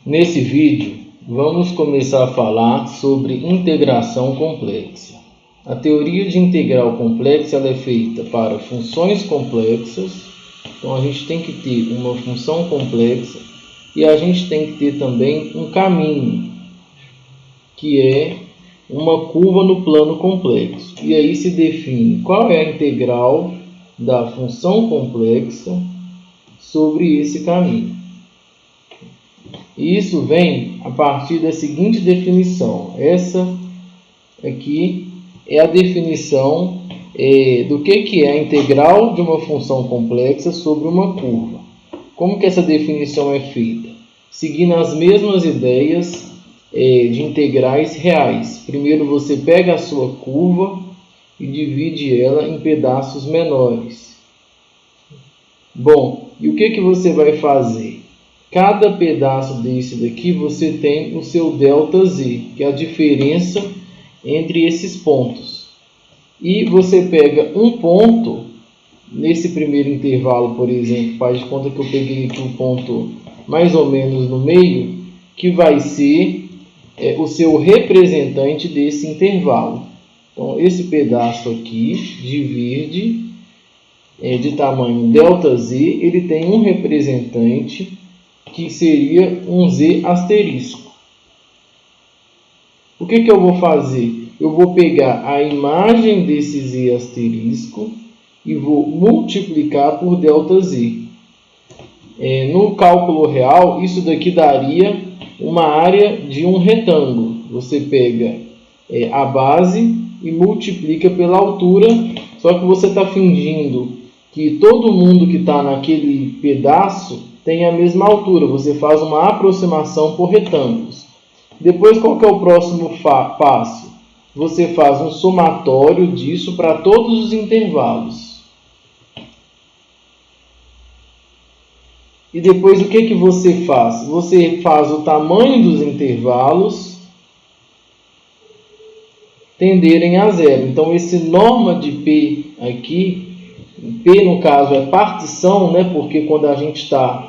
Nesse vídeo, vamos começar a falar sobre integração complexa. A teoria de integral complexa ela é feita para funções complexas. Então, a gente tem que ter uma função complexa e a gente tem que ter também um caminho, que é uma curva no plano complexo. E aí se define qual é a integral da função complexa sobre esse caminho. E isso vem a partir da seguinte definição. Essa aqui é a definição do que é a integral de uma função complexa sobre uma curva. Como que essa definição é feita? Seguindo as mesmas ideias de integrais reais. Primeiro você pega a sua curva e divide ela em pedaços menores. Bom, e o que você vai fazer? Cada pedaço desse daqui você tem o seu ΔZ, que é a diferença entre esses pontos. E você pega um ponto, nesse primeiro intervalo, por exemplo, faz de conta que eu peguei aqui um ponto mais ou menos no meio, que vai ser o seu representante desse intervalo. Então, esse pedaço aqui de verde, de tamanho ΔZ, ele tem um representante que seria um Z asterisco. O que eu vou fazer? Eu vou pegar a imagem desse Z asterisco e vou multiplicar por ΔZ. No cálculo real, isso daqui daria uma área de um retângulo. Você pega a base e multiplica pela altura, só que você está fingindo que todo mundo que está naquele pedaço tem a mesma altura. Você faz uma aproximação por retângulos. Depois, qual que é o próximo passo? Você faz um somatório disso para todos os intervalos. E depois, o que você faz? Você faz o tamanho dos intervalos tenderem a zero. Então, esse norma de P aqui, P no caso é partição, né? Porque quando a gente está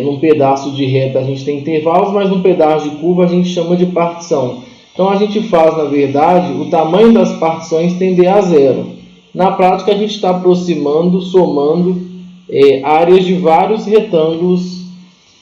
num pedaço de reta a gente tem intervalos, mas num pedaço de curva a gente chama de partição. Então a gente faz, na verdade, o tamanho das partições tender a zero. Na prática a gente está aproximando, somando áreas de vários retângulos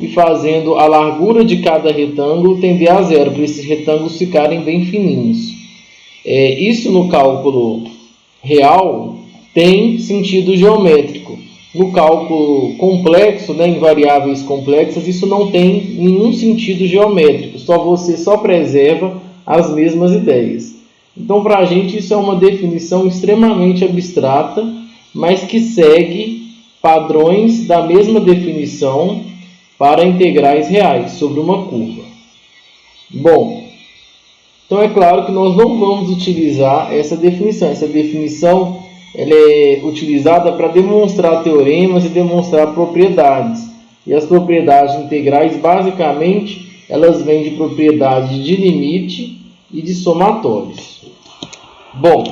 e fazendo a largura de cada retângulo tender a zero, para esses retângulos ficarem bem fininhos. Isso no cálculo real tem sentido geométrico. No cálculo complexo, em variáveis complexas, isso não tem nenhum sentido geométrico. Você só preserva as mesmas ideias. Então, para a gente, isso é uma definição extremamente abstrata, mas que segue padrões da mesma definição para integrais reais sobre uma curva. Bom, então é claro que nós não vamos utilizar essa definição. Essa definição ela é utilizada para demonstrar teoremas e demonstrar propriedades. E as propriedades integrais, basicamente, elas vêm de propriedades de limite e de somatórios. Bom,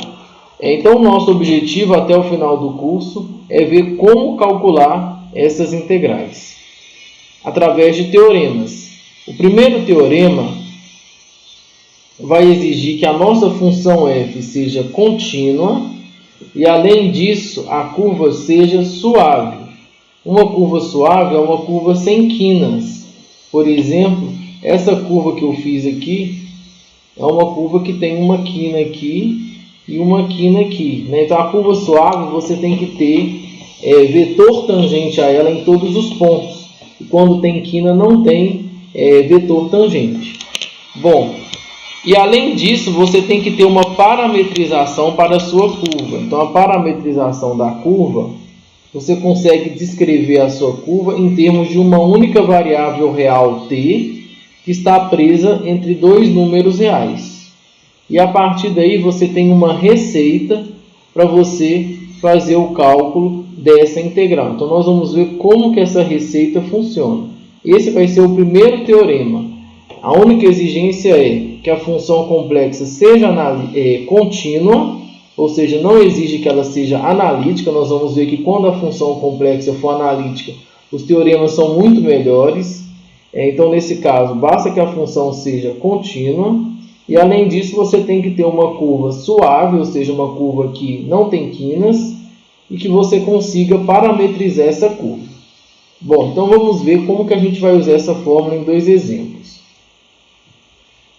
então o nosso objetivo até o final do curso é ver como calcular essas integrais através de teoremas. O primeiro teorema vai exigir que a nossa função f seja contínua e, além disso, a curva seja suave. Uma curva suave é uma curva sem quinas. Por exemplo, essa curva que eu fiz aqui é uma curva que tem uma quina aqui e uma quina aqui. Então, a curva suave você tem que ter vetor tangente a ela em todos os pontos. E quando tem quina, não tem vetor tangente. Bom, e além disso, você tem que ter uma parametrização para a sua curva. Então, a parametrização da curva, você consegue descrever a sua curva em termos de uma única variável real t, que está presa entre dois números reais. E a partir daí, você tem uma receita para você fazer o cálculo dessa integral. Então, nós vamos ver como que essa receita funciona. Esse vai ser o primeiro teorema. A única exigência é que a função complexa seja contínua, ou seja, não exige que ela seja analítica. Nós vamos ver que quando a função complexa for analítica, os teoremas são muito melhores. Então, nesse caso, basta que a função seja contínua. E, além disso, você tem que ter uma curva suave, ou seja, uma curva que não tem quinas, e que você consiga parametrizar essa curva. Bom, então vamos ver como que a gente vai usar essa fórmula em dois exemplos.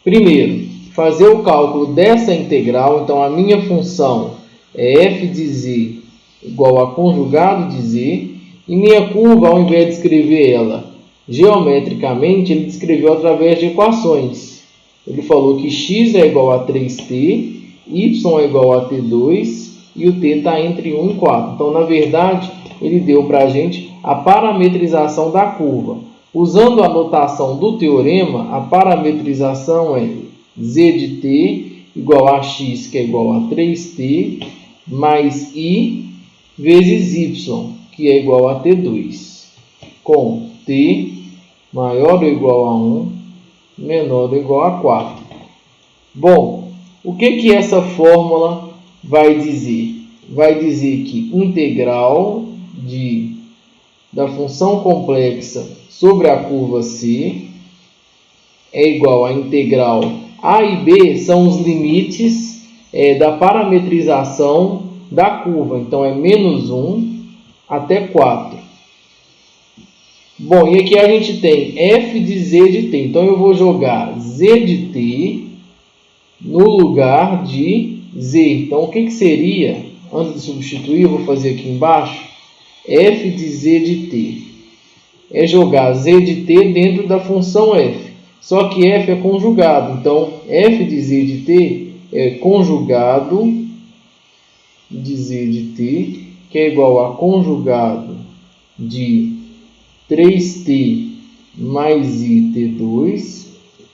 Primeiro, fazer o cálculo dessa integral. Então, a minha função é f de z igual a conjugado de z. E minha curva, ao invés de escrever ela geometricamente, ele descreveu através de equações. Ele falou que x é igual a 3t, y é igual a t2 e o t está entre 1 e 4. Então, na verdade, ele deu para a gente a parametrização da curva. Usando a notação do teorema, a parametrização é z de t igual a x, que é igual a 3t, mais i vezes y, que é igual a t2, com t maior ou igual a 1, menor ou igual a 4. Bom, o que essa fórmula vai dizer? Vai dizer que integral da função complexa sobre a curva C é igual a integral A e B, são os limites da parametrização da curva. Então, é menos 1 até 4. Bom, e aqui a gente tem f de z de t. Então, eu vou jogar z de t no lugar de z. Então, o que seria, antes de substituir, eu vou fazer aqui embaixo, f de z de t. É jogar z de t dentro da função f. Só que f é conjugado. Então, f de z de t é conjugado de z de t, que é igual a conjugado de 3t mais it2,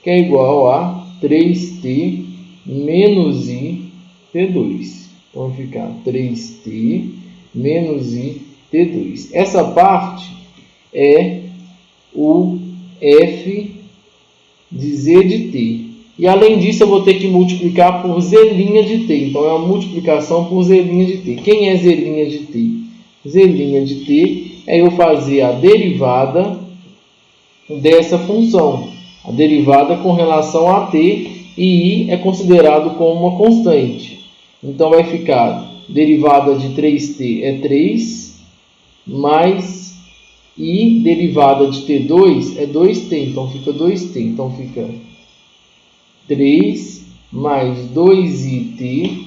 que é igual a 3t menos it2. Então, vai ficar 3t menos it2. Essa parte é o f de z de t. E, além disso, eu vou ter que multiplicar por z' de t. Então, é uma multiplicação por z' de t. Quem é z' de t? Z' de t é eu fazer a derivada dessa função. A derivada com relação a t, e i é considerado como uma constante. Então, vai ficar derivada de 3t é 3, mais i derivada de t2 é 2t. Então, fica 2t. Então, fica 3 mais 2it,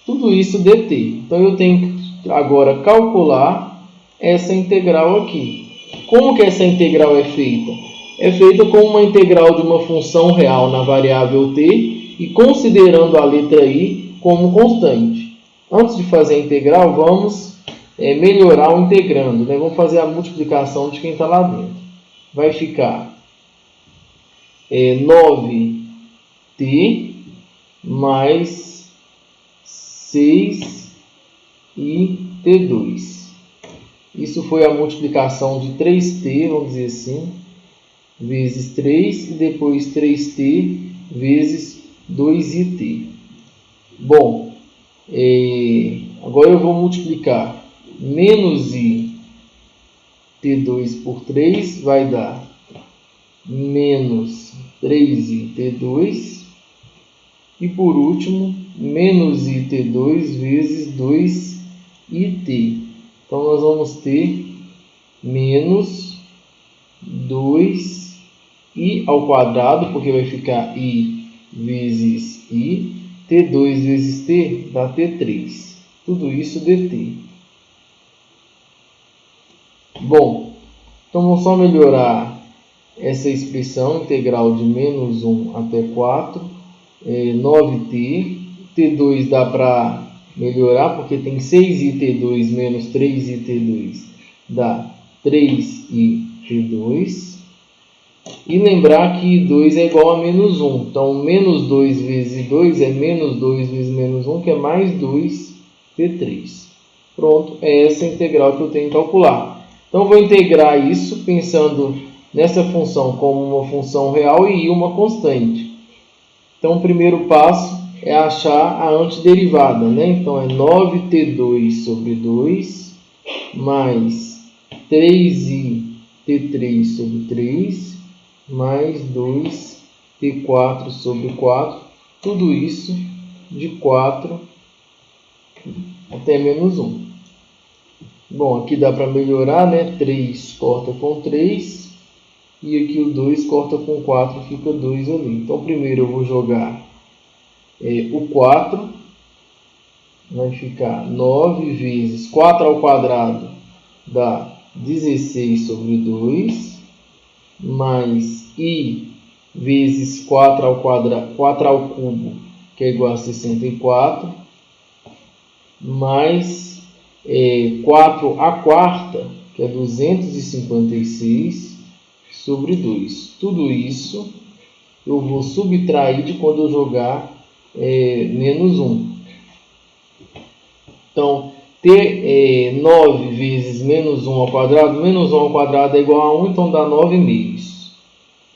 tudo isso dt. Então, eu tenho que agora calcular essa integral aqui. Como que essa integral é feita? É feita com uma integral de uma função real na variável t e considerando a letra i como constante. Antes de fazer a integral, vamos melhorar o integrando. Vamos fazer a multiplicação de quem está lá dentro. Vai ficar 9t mais 6 e t2. Isso foi a multiplicação de 3t, vamos dizer assim, vezes 3 e depois 3t vezes 2it. Bom, agora eu vou multiplicar menos i t2 por 3, vai dar menos 3i t2. E por último, menos i t2 vezes 2it. Então, nós vamos ter menos 2i ao quadrado, porque vai ficar i vezes i. t2 vezes t dá t3. Tudo isso dt. Bom, então vamos só melhorar essa expressão integral de menos 1 até 4. 9t. t2 dá para melhorar, porque tem 6it2 menos 3it2 dá 3it2. E lembrar que 2 é igual a menos 1. Então, menos 2 vezes 2 é menos 2 vezes menos 1, que é mais 2t3. Pronto, é essa integral que eu tenho que calcular. Então, vou integrar isso pensando nessa função como uma função real e uma constante. Então, o primeiro passo é achar a antiderivada, Então, é 9t2 sobre 2 mais 3i t3 sobre 3 mais 2t4 sobre 4, tudo isso de 4 até menos 1. Bom, aqui dá para melhorar, né? 3 corta com 3, e aqui o 2 corta com 4, fica 2 ali. Então primeiro eu vou jogar o 4, vai ficar 9 vezes 4 ao quadrado, dá 16 sobre 2, mais i vezes 4 ao quadrado, 4 ao cubo, que é igual a 64, mais 4 à quarta, que é 256, sobre 2. Tudo isso eu vou subtrair de quando eu jogar menos 1. Então, ter 9 vezes menos 1 ao quadrado, menos 1 ao quadrado é igual a 1, então dá 9 meios.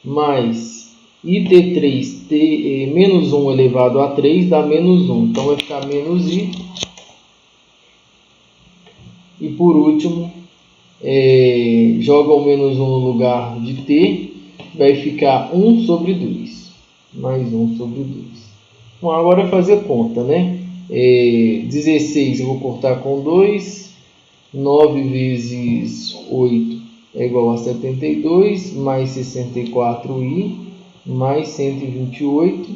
Mais it3, menos 1 elevado a 3 dá menos 1, então vai ficar menos i. E por último, joga o menos 1 no lugar de t, vai ficar 1 sobre 2, mais 1 sobre 2. Bom, agora é fazer conta, né? 16 eu vou cortar com 2, 9 vezes 8 é igual a 72, mais 64i, mais 128,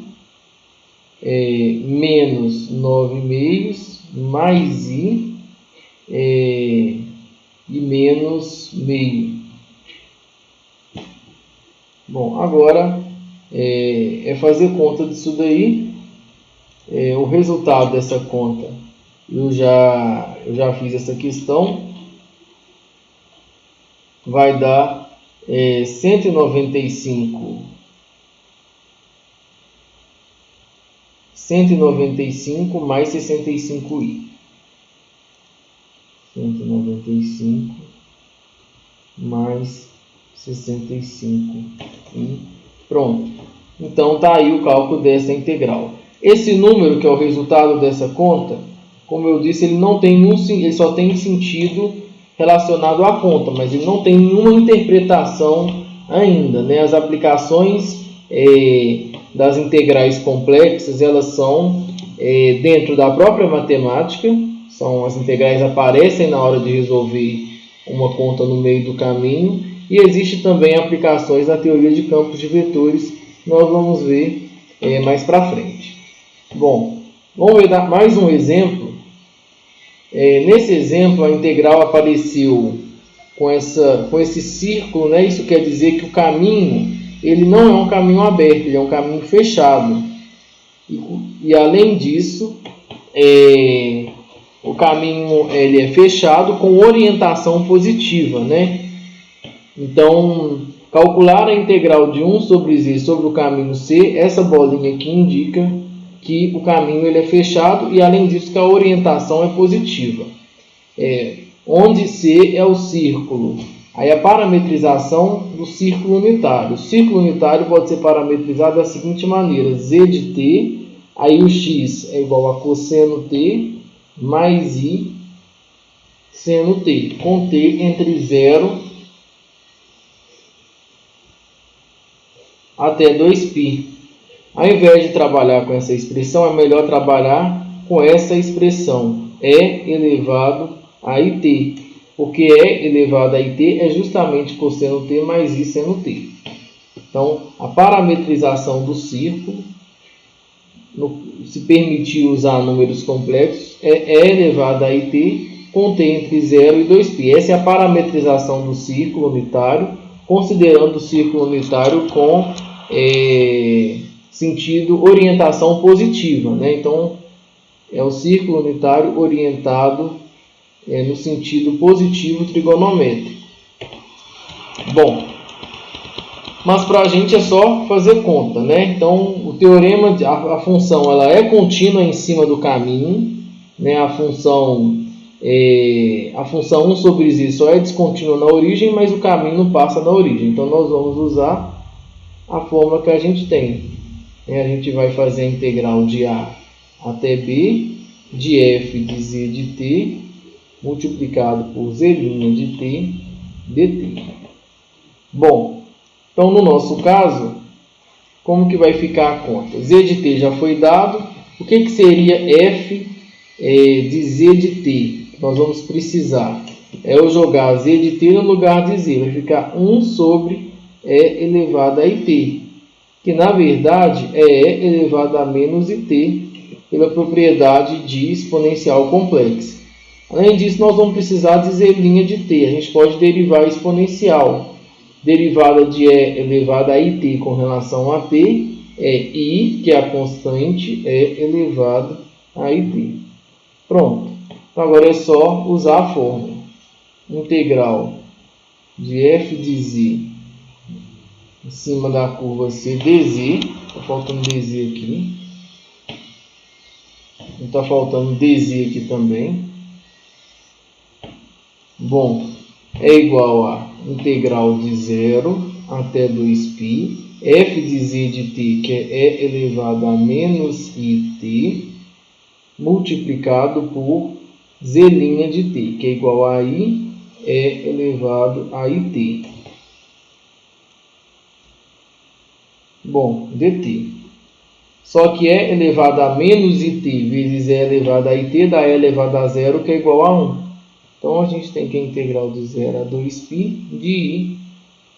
menos 9 meios, mais i, e menos meio. Bom, agora é fazer conta disso daí. O resultado dessa conta eu já fiz essa questão, vai dar 195 mais 65i. 195 mais 65i. Pronto. Então tá aí o cálculo dessa integral. Esse número, que é o resultado dessa conta, como eu disse, ele só tem sentido relacionado à conta, mas ele não tem nenhuma interpretação ainda, né? As aplicações das integrais complexas, elas são dentro da própria matemática, as integrais aparecem na hora de resolver uma conta no meio do caminho, e existe também aplicações na teoria de campos de vetores, que nós vamos ver mais para frente. Bom, vamos ver mais um exemplo. Nesse exemplo, a integral apareceu com esse círculo, né? Isso quer dizer que o caminho ele não é um caminho aberto, ele é um caminho fechado. E além disso, o caminho ele é fechado com orientação positiva, né? Então, calcular a integral de 1 sobre z sobre o caminho c, essa bolinha aqui indica que o caminho ele é fechado, e além disso que a orientação é positiva. Onde C é o círculo. Aí a parametrização do círculo unitário. O círculo unitário pode ser parametrizado da seguinte maneira: z de t, aí o x é igual a cosseno t mais i seno t, com t entre 0 até 2π. Ao invés de trabalhar com essa expressão, é melhor trabalhar com essa expressão, e elevado a it, porque e elevado a it é justamente cosseno t mais i seno t. Então, a parametrização do círculo, se permitir usar números complexos, é e elevado a it com t entre 0 e 2π. Essa é a parametrização do círculo unitário, considerando o círculo unitário com sentido orientação positiva, né? Então, é o círculo unitário orientado no sentido positivo trigonométrico. Bom, mas para a gente é só fazer conta, né? Então, o teorema, a função ela é contínua em cima do caminho, né? A função 1 sobre z só é descontínua na origem, mas o caminho não passa na origem. Então, nós vamos usar a fórmula que a gente tem. A gente vai fazer a integral de a até b de f de z de t multiplicado por z' de t dt. Bom, Então, no nosso caso, como que vai ficar a conta? Z de t já foi dado. O que seria f de z de t? Nós vamos precisar. Eu jogar z de t no lugar de z. Vai ficar 1 sobre e elevado a it. Que na verdade é e elevado a menos it pela propriedade de exponencial complexa. Além disso, nós vamos precisar de z' de t. A gente pode derivar a exponencial. Derivada de e elevado a it com relação a t é i, que é a constante, e elevado a it. Pronto. Então, agora é só usar a fórmula. Integral de f de z em cima da curva c dz. Está faltando dz aqui. Está faltando dz aqui também. Bom, é igual a integral de 0 até 2π, f de z de t, que é elevado a menos it, multiplicado por z' de t, que é igual a i, é elevado a it. Bom, dt. Só que é elevado a menos it vezes e elevado a it dá e elevado a 0, que é igual a 1. Então, a gente tem que a integral de 0 a 2π de i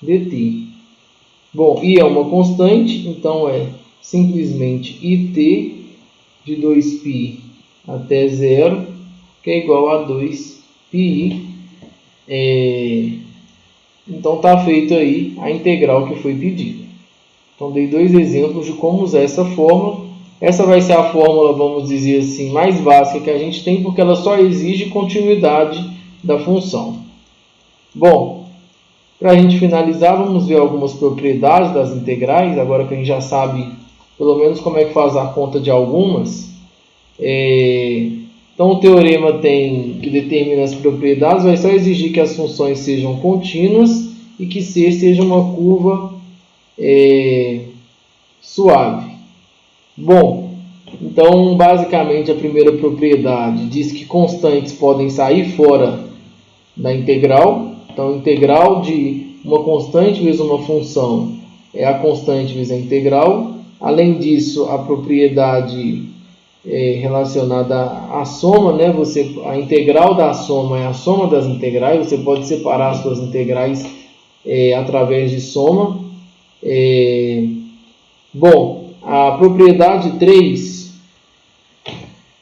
dt. Bom, i é uma constante, então é simplesmente it de 2π até 0, que é igual a 2πi. Então, está feito aí a integral que foi pedida. Então, dei dois exemplos de como usar essa fórmula. Essa vai ser a fórmula, vamos dizer assim, mais básica que a gente tem, porque ela só exige continuidade da função. Bom, para a gente finalizar, vamos ver algumas propriedades das integrais, agora que a gente já sabe pelo menos como é que faz a conta de algumas. Então, o teorema que determina as propriedades vai só exigir que as funções sejam contínuas e que C seja uma curva suave. Bom, então, basicamente, a primeira propriedade diz que constantes podem sair fora da integral. Então, integral de uma constante vezes uma função é a constante vezes a integral. Além disso, a propriedade relacionada à soma, né? A integral da soma é a soma das integrais. Você pode separar as suas integrais através de soma. Bom, a propriedade 3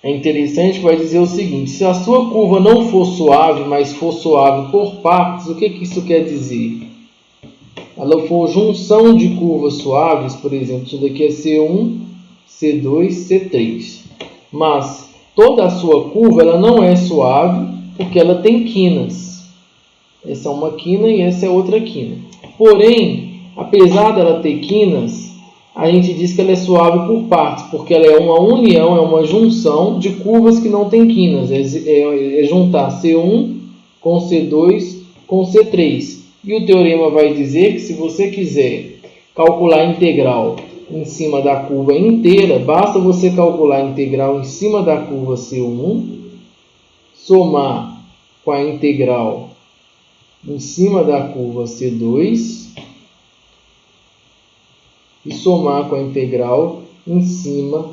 é interessante, vai dizer o seguinte: se a sua curva não for suave, mas for suave por partes, o que isso quer dizer? Ela for junção de curvas suaves, por exemplo, isso daqui é C1, C2, C3. Mas toda a sua curva ela não é suave, porque ela tem quinas. Essa é uma quina e essa é outra quina. Porém, apesar dela ter quinas, a gente diz que ela é suave por partes, porque ela é uma união, é uma junção de curvas que não têm quinas. É juntar C1 com C2 com C3. E o teorema vai dizer que se você quiser calcular a integral em cima da curva inteira, basta você calcular a integral em cima da curva C1, somar com a integral em cima da curva C2 e somar com a integral em cima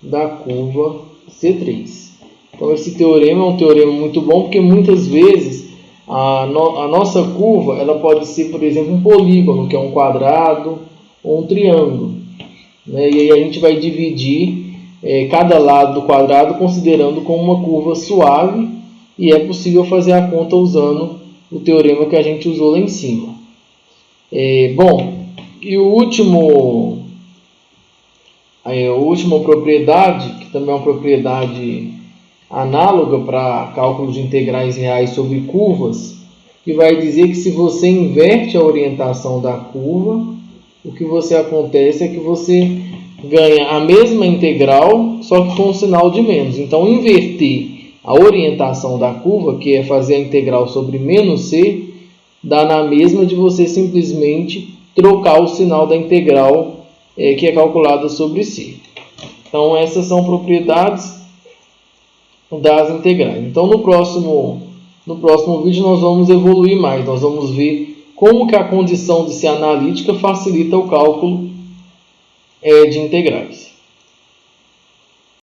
da curva C3. Então, esse teorema é um teorema muito bom, porque muitas vezes a nossa curva ela pode ser, por exemplo, um polígono, que é um quadrado ou um triângulo. Né? E aí a gente vai dividir cada lado do quadrado considerando como uma curva suave, e é possível fazer a conta usando o teorema que a gente usou lá em cima. Bom, e a última propriedade, que também é uma propriedade análoga para cálculo de integrais reais sobre curvas, que vai dizer que se você inverte a orientação da curva, o que acontece é que você ganha a mesma integral, só que com um sinal de menos. Então, inverter a orientação da curva, que é fazer a integral sobre menos c, dá na mesma de você simplesmente trocar o sinal da integral que é calculada sobre c. Então, essas são propriedades das integrais. Então, no próximo vídeo nós vamos evoluir mais. Nós vamos ver como que a condição de ser analítica facilita o cálculo de integrais.